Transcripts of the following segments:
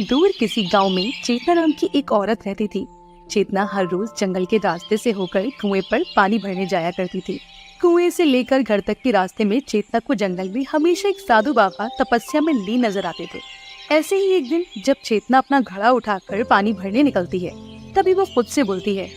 दूर किसी गांव में चेतना नाम की एक औरत रहती थी। चेतना हर रोज जंगल के रास्ते से होकर कुएं पर पानी भरने जाया करती थी। कुएं से लेकर घर तक के रास्ते में चेतना को जंगल में हमेशा एक साधु बाबा तपस्या में लीन नजर आते थे। ऐसे ही एक दिन जब चेतना अपना घड़ा उठाकर पानी भरने निकलती है, तभी वो खुद से बोलती है,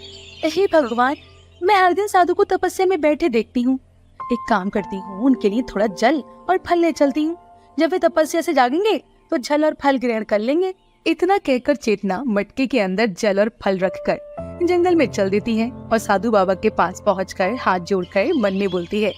हे भगवान, मैं हर दिन साधु को तपस्या में बैठे देखती हूँ। एक काम करती हूँ, उनके लिए थोड़ा जल और फल ले चलती हूँ। जब वे तपस्या से जागेंगे तो जल और फल ग्रहण कर लेंगे। इतना कहकर चेतना मटके के अंदर जल और फल रखकर जंगल में चल देती है और साधु बाबा के पास पहुंचकर हाथ जोड़कर मन में बोलती है,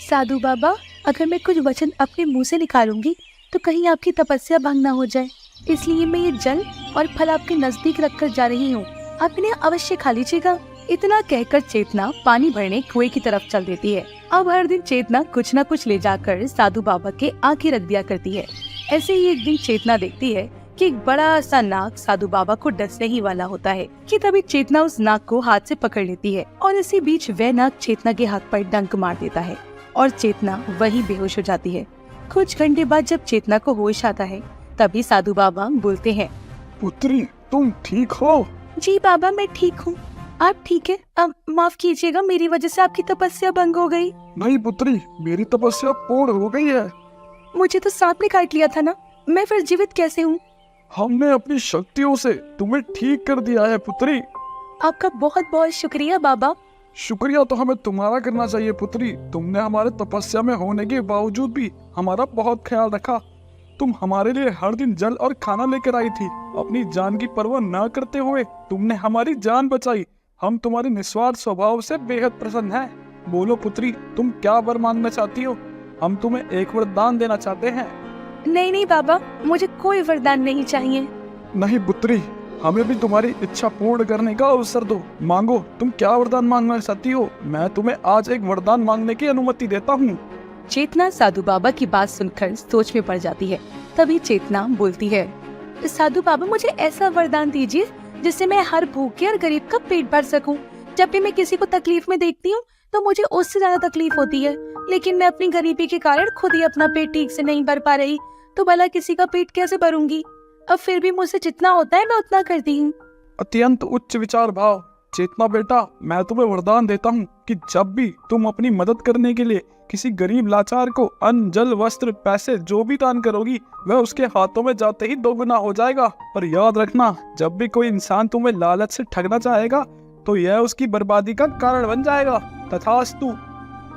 साधु बाबा, अगर मैं कुछ वचन अपने मुंह से निकालूंगी तो कहीं आपकी तपस्या भंग ना हो जाए, इसलिए मैं ये जल और फल आपके नजदीक रखकर जा रही हूँ, आप इन्हें अवश्य खा लीजिएगा। इतना कहकर चेतना पानी भरने कुएं की तरफ चल देती है। अब हर दिन चेतना कुछ न कुछ ले जाकर साधु बाबा के आगे रख दिया करती है। ऐसे ही एक दिन चेतना देखती है कि एक बड़ा सा नाग साधु बाबा को डसने ही वाला होता है कि तभी चेतना उस नाग को हाथ से पकड़ लेती है और इसी बीच वह नाग चेतना के हाथ पर डंक मार देता है और चेतना वही बेहोश हो जाती है। कुछ घंटे बाद जब चेतना को होश आता है, तभी साधु बाबा बोलते हैं, पुत्री, तुम ठीक हो? जी बाबा, मैं ठीक हूँ। आप ठीक है? अब माफ कीजिएगा, मेरी वजह से आपकी तपस्या भंग हो गई। नहीं पुत्री, मेरी तपस्या पूर्ण हो गई है। मुझे तो सांप ने काट लिया था ना, मैं फिर जीवित कैसे हूँ? हमने अपनी शक्तियों से तुम्हें ठीक कर दिया है पुत्री। आपका बहुत बहुत शुक्रिया बाबा। शुक्रिया तो हमें तुम्हारा करना चाहिए पुत्री। तुमने हमारे तपस्या में होने के बावजूद भी हमारा बहुत ख्याल रखा। तुम हमारे लिए हर दिन जल और खाना लेकर आई थी। अपनी जान की परवाह न करते हुए तुमने हमारी जान बचाई। हम तुम्हारे निस्वार्थ स्वभाव से बेहद प्रसन्न हैं। बोलो पुत्री, तुम क्या वर मांगना चाहती हो? हम तुम्हें एक वरदान देना चाहते हैं। नहीं नहीं बाबा, मुझे कोई वरदान नहीं चाहिए। नहीं पुत्री, हमें भी तुम्हारी इच्छा पूर्ण करने का अवसर दो। मांगो, तुम क्या वरदान मांगना चाहती हो? मैं तुम्हें आज एक वरदान मांगने की अनुमति देता हूँ। चेतना साधु बाबा की बात सुनकर सोच में पड़ जाती है। तभी चेतना बोलती है, साधु बाबा, मुझे ऐसा वरदान दीजिए जिससे मैं हर भूखे और गरीब का पेट भर सकूं। जब भी मैं किसी को तकलीफ में देखती हूँ तो मुझे उससे ज्यादा तकलीफ होती है, लेकिन मैं अपनी गरीबी के कारण खुद ही अपना पेट ठीक से नहीं भर पा रही, तो भला किसी का पेट कैसे भरूंगी? अब फिर भी मुझसे जितना होता है मैं उतना करती हूँ। अत्यंत उच्च विचार भाव। चेतना बेटा, मैं तुम्हें वरदान देता हूँ कि जब भी तुम अपनी मदद करने के लिए किसी गरीब लाचार को अन्न, जल, वस्त्र, पैसे जो भी दान करोगी, वह उसके हाथों में जाते ही दोगुना हो जाएगा। पर याद रखना, जब भी कोई इंसान तुम्हें लालच से ठगना चाहेगा तो यह उसकी बर्बादी का कारण बन जाएगा। तथास्तु।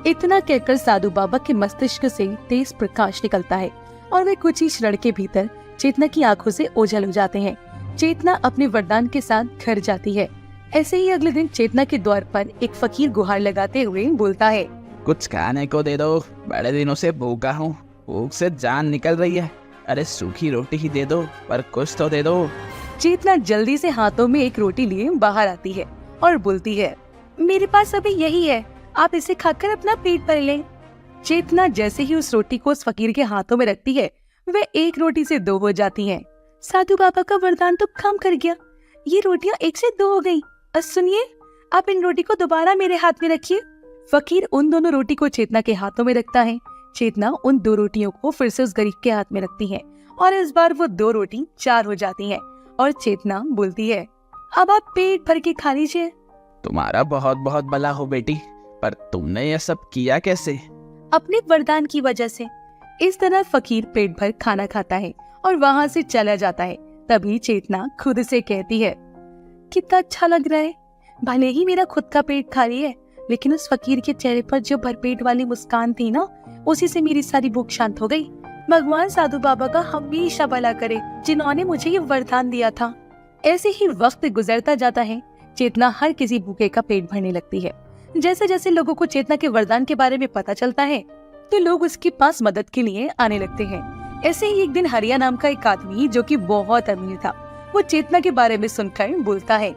इतना कहकर साधु बाबा के मस्तिष्क से तेज प्रकाश निकलता है और वे कुछ ही क्षण के भीतर चेतना की आंखों से ओझल हो जाते हैं। चेतना अपने वरदान के साथ घर जाती है। ऐसे ही अगले दिन चेतना के द्वार पर एक फकीर गुहार लगाते हुए बोलता है, कुछ खाने को दे दो, बड़े दिनों से भूखा हूँ, भूख से जान निकल रही है। अरे सूखी रोटी ही दे दो, पर कुछ तो दे दो। चेतना जल्दी से हाथों में एक रोटी लिए बाहर आती है और बोलती है, मेरे पास अभी यही है, आप इसे खाकर अपना पेट भर लें। चेतना जैसे ही उस रोटी को उस फकीर के हाथों में रखती है, वह एक रोटी से दो हो जाती हैं। साधु बाबा का वरदान तो काम कर गया, ये रोटियां एक से दो हो गई। सुनिए, आप इन रोटी को दोबारा मेरे हाथ में रखिए। फकीर उन दोनों रोटी को चेतना के हाथों में रखता है। चेतना उन दो रोटियों को फिर से उस गरीब के हाथ में रखती है और इस बार वो दो रोटी 4 हो जाती हैं और चेतना बोलती है, अब आप पेट भर के खा लीजिए। तुम्हारा बहुत बहुत भला हो बेटी, पर तुमने यह सब किया कैसे? अपने वरदान की वजह से। इस तरह फकीर पेट भर खाना खाता है और वहाँ से चला जाता है। तभी चेतना खुद से कहती है, कितना अच्छा लग रहा है, भले ही मेरा खुद का पेट खाली है, लेकिन उस फकीर के चेहरे पर जो भरपेट वाली मुस्कान थी ना, उसी से मेरी सारी भूख शांत हो गई। भगवान साधु बाबा का हमेशा भला करे, जिन्होंने मुझे ये वरदान दिया था। ऐसे ही वक्त गुजरता जाता है। चेतना हर किसी भूखे का पेट भरने लगती है। जैसे जैसे लोगों को चेतना के वरदान के बारे में पता चलता है, तो लोग उसके पास मदद के लिए आने लगते हैं। ऐसे ही एक दिन हरिया नाम का एक आदमी, जो कि बहुत अमीर था, वो चेतना के बारे में सुनकर बोलता है,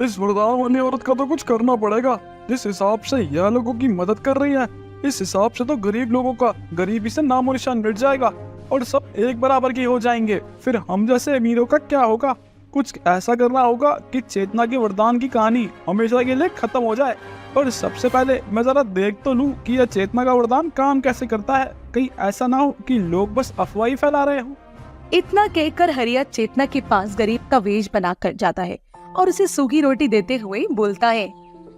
इस वरदान वाली औरत का तो कुछ करना पड़ेगा। जिस हिसाब से यह लोगों की मदद कर रही है, इस हिसाब से तो गरीब लोगों का गरीबी से नामो निशान मिट जाएगा और सब एक बराबर के हो जाएंगे। फिर हम जैसे अमीरों का क्या होगा? कुछ ऐसा करना होगा कि चेतना के वरदान की कहानी हमेशा के लिए खत्म हो जाए। और सबसे पहले मैं जरा देख तो लूं कि यह चेतना का वरदान काम कैसे करता है। कहीं ऐसा ना हो कि लोग बस अफवाह ही फैला रहे हो। इतना कहकर हरिया चेतना के पास गरीब का वेश बनाकर जाता है और उसे सूखी रोटी देते हुए बोलता है,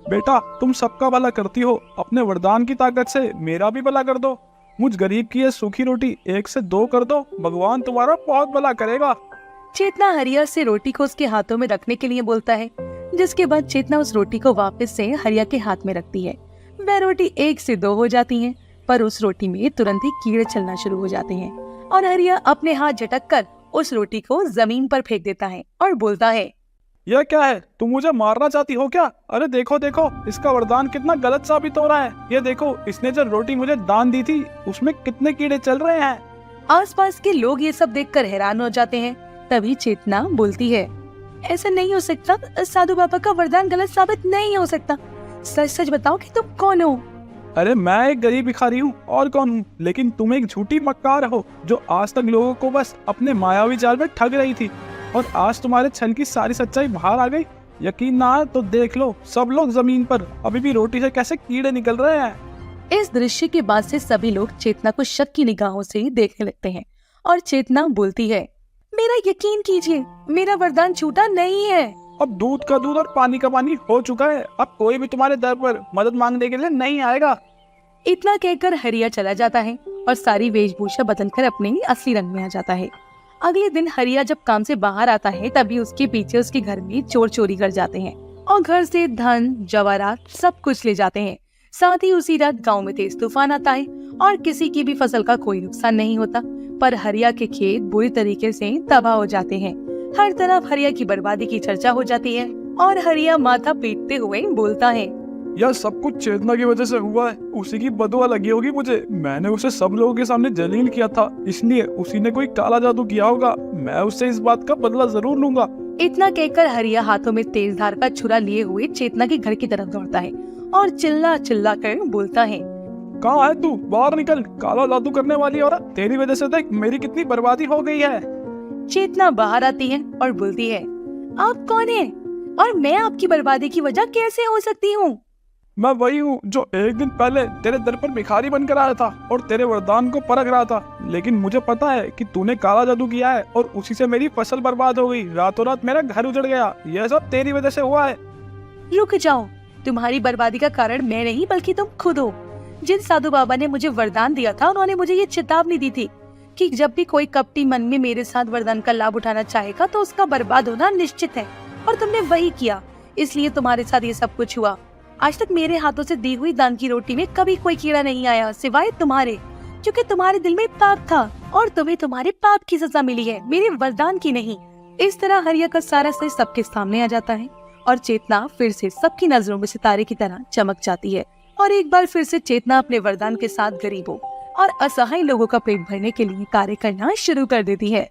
बेटा तुम सबका भला करती हो, अपने वरदान की ताकत से मेरा भी भला कर दो। मुझ गरीब की ये सूखी रोटी 1 से 2 कर दो, भगवान तुम्हारा बहुत भला करेगा। चेतना हरिया से रोटी को उसके हाथों में रखने के लिए बोलता है, जिसके बाद चेतना उस रोटी को वापस से हरिया के हाथ में रखती है। वह रोटी 1 से 2 हो जाती है, पर उस रोटी में तुरंत ही कीड़े चलना शुरू हो जाते हैं और हरिया अपने हाथ झटक कर उस रोटी को जमीन पर फेंक देता है और बोलता है, यह क्या है, तुम मुझे मारना चाहती हो क्या? अरे देखो देखो, इसका वरदान कितना गलत साबित हो रहा है। ये देखो, इसने जो रोटी मुझे दान दी थी उसमें कितने कीड़े चल रहे हैं। आसपास के लोग ये सब देखकर हैरान हो जाते हैं। तभी चेतना बोलती है, ऐसा नहीं हो सकता, साधु बाबा का वरदान गलत साबित नहीं हो सकता। सच सच बताओ कि तुम कौन हो? अरे मैं एक गरीब भिखारी हूँ, और कौन हूँ? लेकिन तुम एक झूठी मक्कार हो जो आज तक लोगों को बस अपने मायावी जाल में ठग रही थी, और आज तुम्हारे छल की सारी सच्चाई बाहर आ गई। यकीन ना आए तो देख लो, सब लोग जमीन पर अभी भी रोटी से कैसे कीड़े निकल रहे हैं। इस दृश्य के बाद से सभी लोग चेतना को शक की निगाहों से देखने लगते हैं और चेतना बोलती है, मेरा यकीन कीजिए, मेरा वरदान झूठा नहीं है। अब दूध का दूध और पानी का पानी हो चुका है। अब कोई भी तुम्हारे दर पर मदद मांगने के लिए नहीं आएगा। इतना कहकर हरिया चला जाता है और सारी वेशभूषा बदलकर अपने असली रंग में आ जाता है। अगले दिन हरिया जब काम से बाहर आता है तभी उसके पीछे उसके घर में चोर चोरी कर जाते हैं और घर से धन जवाहरात सब कुछ ले जाते हैं। साथ ही उसी रात गांव में तेज तूफान आता है और किसी की भी फसल का कोई नुकसान नहीं होता, पर हरिया के खेत बुरी तरीके से तबाह हो जाते हैं। हर तरफ हरिया की बर्बादी की चर्चा हो जाती है और हरिया माथा पीटते हुए बोलता है, यह सब कुछ चेतना की वजह से हुआ है। उसी की बदुआ लगी होगी मुझे। मैंने उसे सब लोगों के सामने जलील किया था, इसलिए उसी ने कोई काला जादू किया होगा। मैं उससे इस बात का बदला जरूर लूंगा। इतना कहकर हरिया हाथों में तेज धार का छुरा लिए हुए चेतना के घर की तरफ दौड़ता है और चिल्ला चिल्ला कर बोलता है, कहाँ है तू? बाहर निकल, काला जादू करने वाली औरत। तेरी वजह से देख मेरी कितनी बर्बादी हो गई है। चेतना बाहर आती है और बोलती है, आप कौन है और मैं आपकी बर्बादी की वजह कैसे हो सकती हूँ? मैं वही हूँ जो एक दिन पहले तेरे दर पर भिखारी बनकर आया था और तेरे वरदान को परख रहा था। लेकिन मुझे पता है कि तूने काला जादू किया है और उसी से मेरी फसल बर्बाद हो गई। रातों रात मेरा घर उजड़ गया। यह सब तेरी वजह से हुआ है। रुक जाओ, तुम्हारी बर्बादी का कारण मैं नहीं बल्कि तुम खुद हो। जिन साधु बाबा ने मुझे वरदान दिया था उन्होंने मुझे ये चेतावनी दी थी कि जब भी कोई कपटी मन में मेरे साथ वरदान का लाभ उठाना चाहेगा तो उसका बर्बाद होना निश्चित है, और तुमने वही किया। इसलिए तुम्हारे साथ ये सब कुछ हुआ। आज तक मेरे हाथों से दी हुई दान की रोटी में कभी कोई कीड़ा नहीं आया सिवाय तुम्हारे, क्योंकि तुम्हारे दिल में पाप था और तुम्हें तुम्हारे पाप की सजा मिली है, मेरे वरदान की नहीं। इस तरह हरिया का सारा सच सबके सामने आ जाता है और चेतना फिर से सबकी नजरों में सितारे की तरह चमक जाती है और एक बार फिर से चेतना अपने वरदान के साथ गरीबों और असहाय लोगों का पेट भरने के लिए कार्य करना शुरू कर देती है।